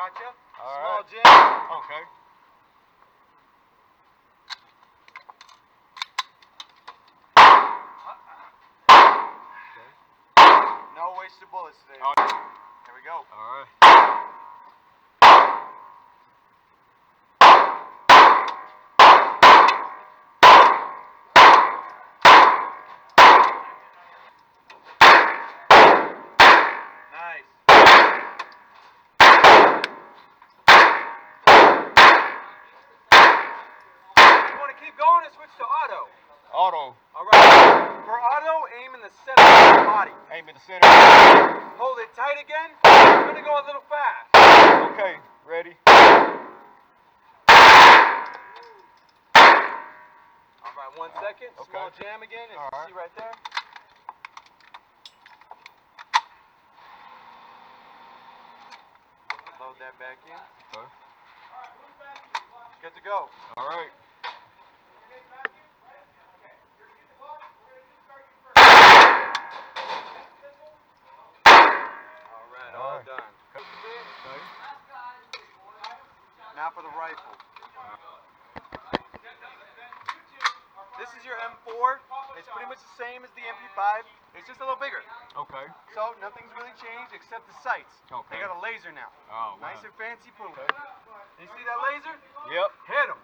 Gotcha. All Small right. jam. Okay. No wasted bullets today. Oh. Here we go. All right. Nice. You want to keep going and switch to auto? Auto. All right. For auto, aim in the center of the body. Aim in the center. Hold it tight again. It's going to go a little fast. Okay. Ready. All right. 1 second. Okay. Small jam again. As All you right. see right there. Load that back in. Okay. Good to go. All right. All right. All All right. done. Okay. Now for the rifle. This is your M4. It's pretty much the same as the MP5. It's just a little bigger. Okay. So nothing's really changed except the sights. Okay. They got a laser now. Oh, wow. Nice and fancy. Boom. You see that laser? Yep. Hit him.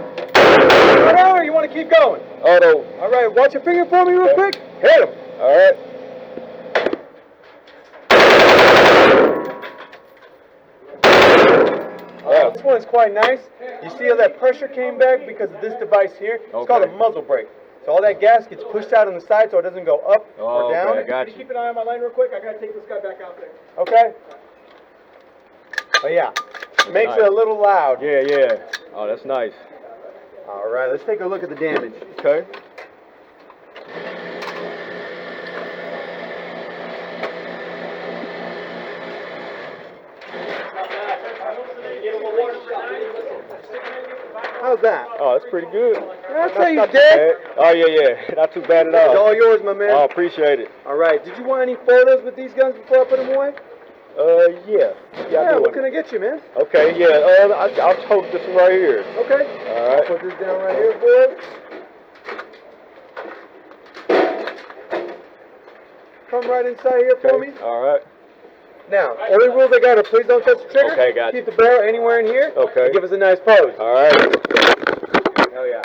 Auto, or you want to keep going? Auto. All right, watch your finger for me real quick. Hit him. All right. This one is quite nice. You see how that pressure came back because of this device here? It's called a muzzle brake. So all that gas gets pushed out on the side so it doesn't go up or down. Okay, I got Can you. keep an eye on my lane real quick? I gotta take this guy back out there. Okay? But yeah, makes it a little loud. Yeah, yeah. Oh, that's nice. All right, let's take a look at the damage. Okay. How's that? Oh, that's pretty good. That's how you Not too did. bad. Oh, yeah, yeah. Not too bad at It's all. all yours, my man. Oh, appreciate it. All right, did you want any photos with these guns before I put them away? Yeah. Yeah, I do. what can I get you, man? Okay, yeah. I'll tote this one right here. Okay. All I'll right. put this down right here, boy. Come right inside here for me. All right. Now, only rules I got are please don't touch the trigger. Okay, got Keep the barrel anywhere in here. Okay. And give us a nice pose. All right. Hell yeah.